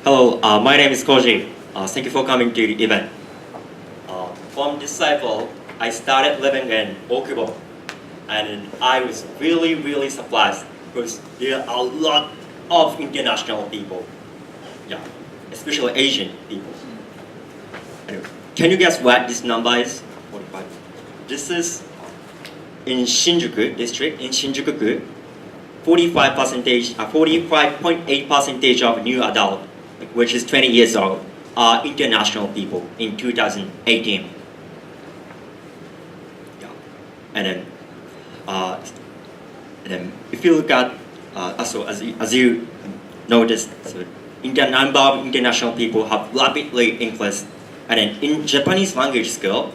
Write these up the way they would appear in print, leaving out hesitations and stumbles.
Hello, my name is Koji. Thank you for coming to the event. From this cycle, I started living in Okubo, and I was really surprised because there are a lot of international people, yeah, especially Asian people. Anyway, can you guess what this number is? 45. This is in Shinjuku district, in Shinjuku-ku, 45.8% of new adult, which is 20 years old, are international people in 2018. Yeah. And then if you look at, as you noticed, so number of international people have rapidly increased. And then in Japanese language school,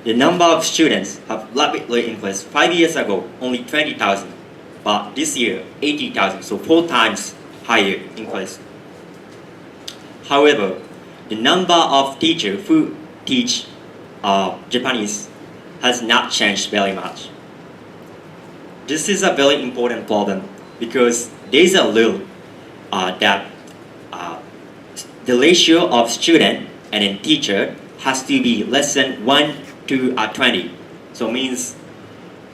the number of students have rapidly increased. 5 years ago, only 20,000, but this year, 80,000, so 4 times higher increase. However, the number of teachers who teach Japanese has not changed very much. This is a very important problem because there is a rule that the ratio of student and then teacher has to be less than 1 to 20. So it means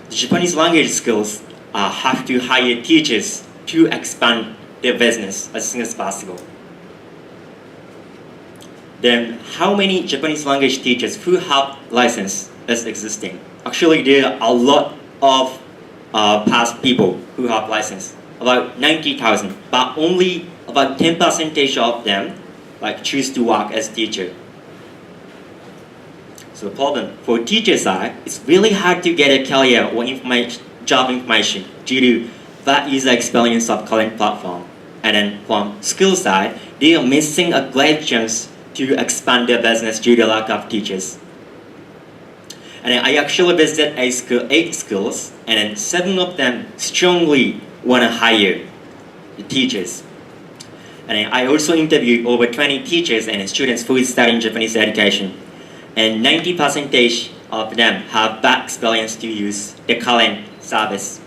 the Japanese language schools have to hire teachers to expand their business as soon as possible. Then how many Japanese language teachers who have license is existing? Actually, there are a lot of past people who have license, about 90,000, but only about 10% of them choose to work as teacher. So the problem for teacher side, it's really hard to get a career or job information due to that user experience of current platform. And then from school side, they are missing a great chance to expand their business due to lack of teachers. And then I actually visited 8 schools, and then 7 of them strongly want to hire the teachers. And then I also interviewed over 20 teachers and students who is studying Japanese education. And 90% of them have bad experience to use the current service.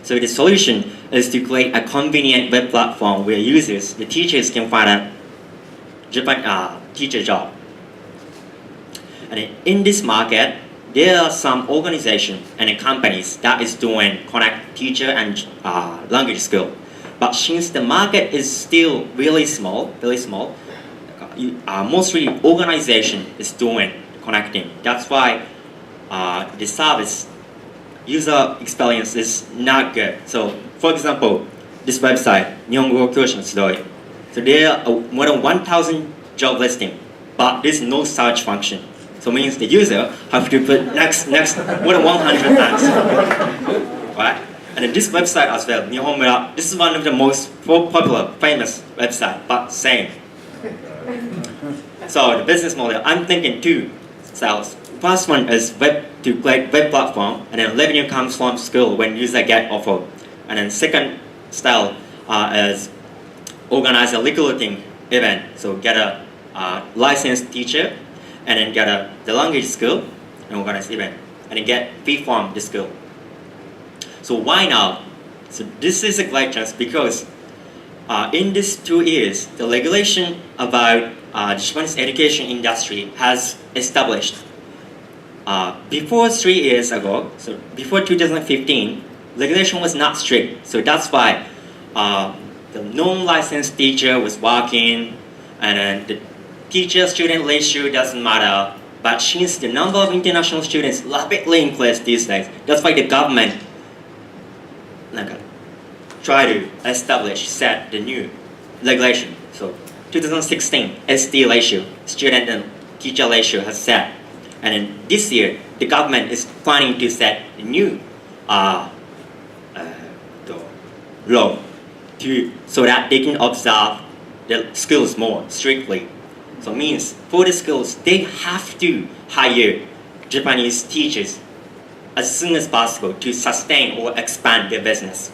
So the solution is to create a convenient web platform where users, the teachers, can find a teacher job. And in this market, there are some organizations and companies that is doing connect teacher and language school. But since the market is still really small, mostly organization is doing connecting. That's why the service user experience is not good. So, for example, this website, Nihongo Kyoshin Sudoi. So there are more than 1,000 job listing, but there's no search function. So it means the user have to put next more than 100 times. Right? And then this website as well, Nihonmura, this is one of the most popular, famous website, but same. So the business model, I'm thinking 2 styles. First one is web platform, and then revenue comes from school when user get offer. And then second style is organize a recruiting event. So get a licensed teacher, and then get the language school and organize event, and then get fee from the school. So why now? So this is a great chance because in these 2 years, the regulation about the Japanese education industry has established. Before 3 years ago, so before 2015, regulation was not strict. So that's why the non-licensed teacher was working, and then the teacher-student ratio doesn't matter. But since the number of international students rapidly increased these days, that's why the government try to set the new regulation. So 2016 ST ratio, student and teacher ratio has set. And then this year, the government is planning to set a new law so that they can observe the schools more strictly. So it means for the schools, they have to hire Japanese teachers as soon as possible to sustain or expand their business.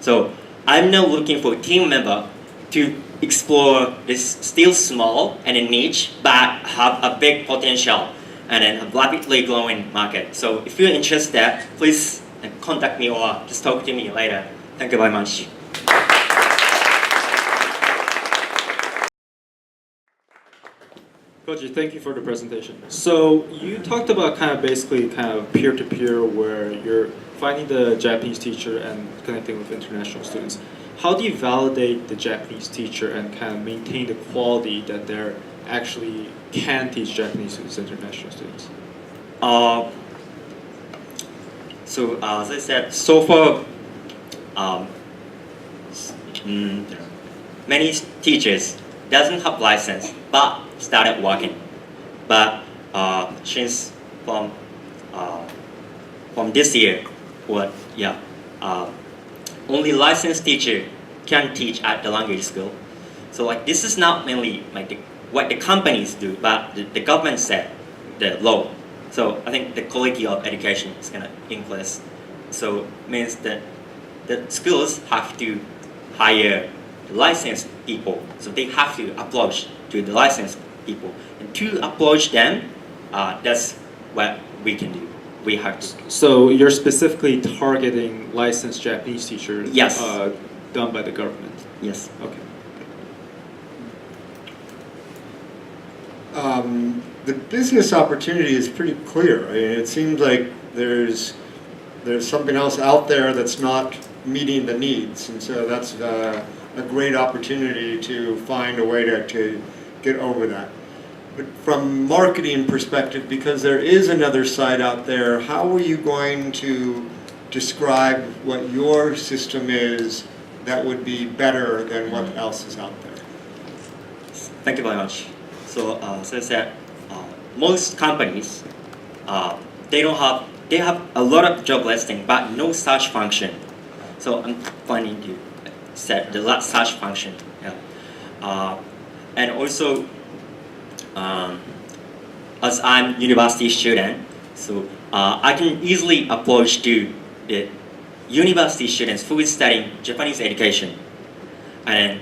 So I'm now looking for a team member to explore this still small and a niche, but have a big potential and then a rapidly growing market. So if you're interested, please contact me or just talk to me later. Thank you very much. Koji, thank you for the presentation. So you talked about kind of basically kind of peer-to-peer where you're finding the Japanese teacher and connecting with international students. How do you validate the Japanese teacher and kind of maintain the quality that they're actually can teach Japanese students, international students? As I said, so far, many teachers doesn't have license but started working. But since from this year, only licensed teacher can teach at the language school. So like this is not mainly like what the companies do, but the government set the law. So I think the quality of education is gonna increase. So means that the schools have to hire licensed people. So they have to approach to the licensed people, and to approach them, that's what we can do. We have to. So you're specifically targeting licensed Japanese teachers. Yes. Done by the government. Yes. Okay. The business opportunity is pretty clear. I mean, it seems like there's something else out there that's not meeting the needs, and so that's a great opportunity to find a way to get over that. But from marketing perspective, because there is another side out there, how are you going to describe what your system is that would be better than what else is out there? Thank you very much. So as I said, most companies they have a lot of job listing but no search function. So I'm planning to set the search function. Yeah. And also, as I'm university student, so I can easily approach to the university students who is studying Japanese education. And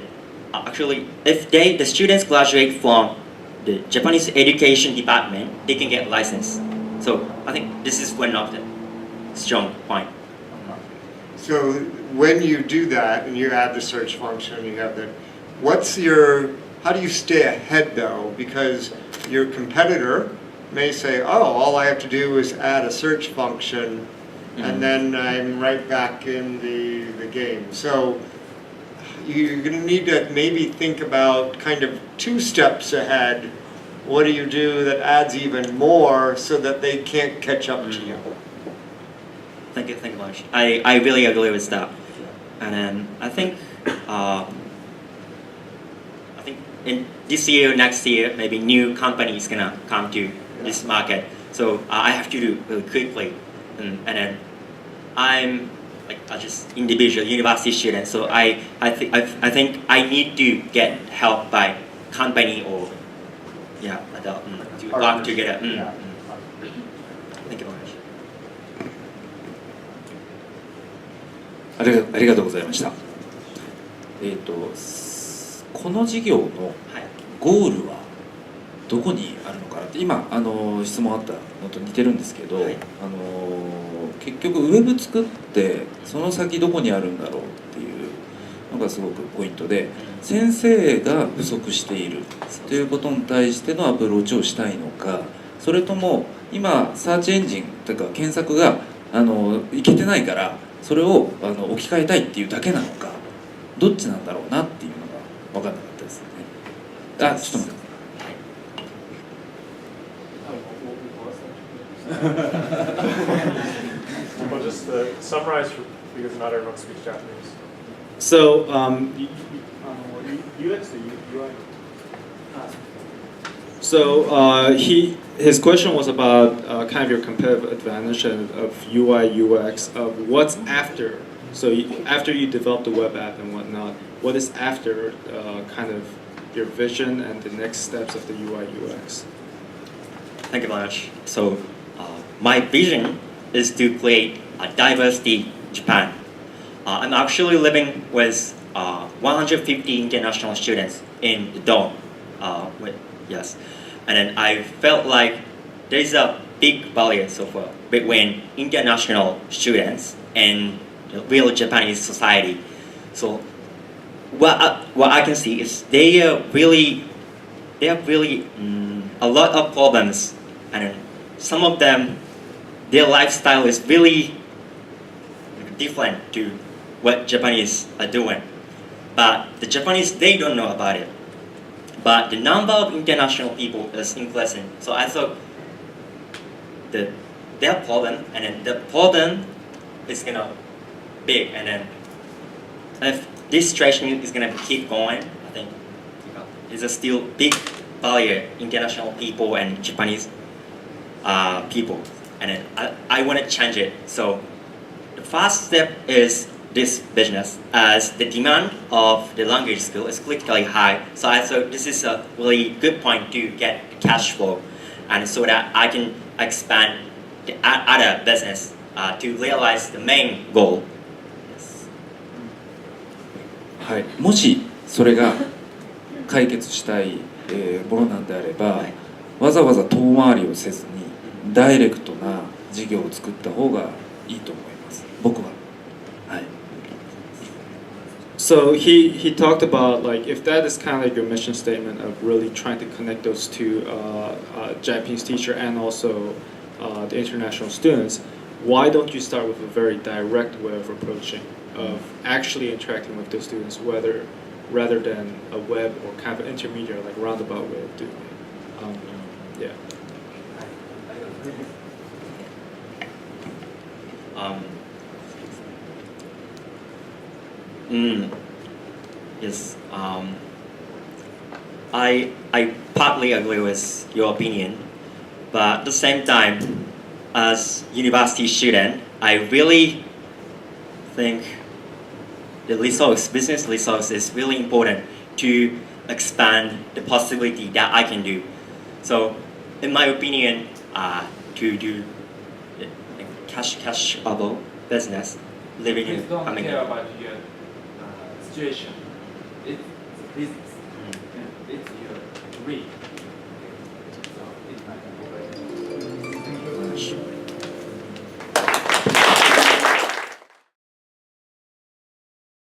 actually, if the students graduate from the Japanese education department, they can get license. So I think this is one of the strong point. So when you do that and you add the search function, you have how do you stay ahead though? Because your competitor may say, oh, all I have to do is add a search function and then I'm right back in the game. So you're going to need to maybe think about kind of 2 steps ahead. What do you do that adds even more so that they can't catch up to you? Thank you much. I really agree with that. And then I think in this year, next year, maybe new companies gonna come to this market. So I have to do really quickly, and then I'm like just individual university student. So I think I need to get help by company or to work together. Thank you very much. ありがとうございました。この事業のゴールはどこにあるのかなって今質問あったのと似てるんですけど、結局ウェブ作ってその先どこにあるんだろうっていうのがすごくポイントで、先生が不足しているということに対してのアプローチをしたいのか、それとも今サーチエンジンというか検索がいけてないからそれを置き換えたいっていうだけなのか、どっちなんだろうなっていうのが分からなかったですね。ちょっと待って。Well, just summarize because not everyone speaks Japanese. So UX to UI. So his question was about kind of your competitive advantage and of UI UX of what's after. So after you develop the web app and whatnot, what is after kind of your vision and the next steps of the UI UX? Thank you very much. So my vision is to create a diversity Japan. I'm actually living with 150 international students in the dorm. Yes, and then I felt like there's a big barrier so far between international students and real Japanese society. So what I can see is they are really they have really a lot of problems, and some of them, their lifestyle is really different to what Japanese are doing. But the Japanese, they don't know about it. But the number of international people is increasing. So I thought that their problem, and then the problem is gonna big, and then if this situation is gonna keep going, I think it's a still big barrier, international people and Japanese people, and then I want to change it. So the first step is this business, as the demand of the language skill is critically high. So I thought this is a really good point to get the cash flow, and so that I can expand the other business to realize the main goal. Yes. はい、もしそれが解決したい、ものなんであれば、はい、わざわざ遠回りをせずにダイレクトな事業を作った方がいいと思います。僕は。はい。So he talked about, like, if that is kind of like your mission statement of really trying to connect those two Japanese teacher and also the international students, why don't you start with a very direct way of approaching, of actually interacting with those students, rather than a web or kind of intermediate, like roundabout way of doing it? Yeah. Yes. I partly agree with your opinion, but at the same time, as university student, I really think the business resource is really important to expand the possibility that I can do. So, in my opinion, to do cashable business, living Please in don't America. care about your situation. It's business. It's your dream.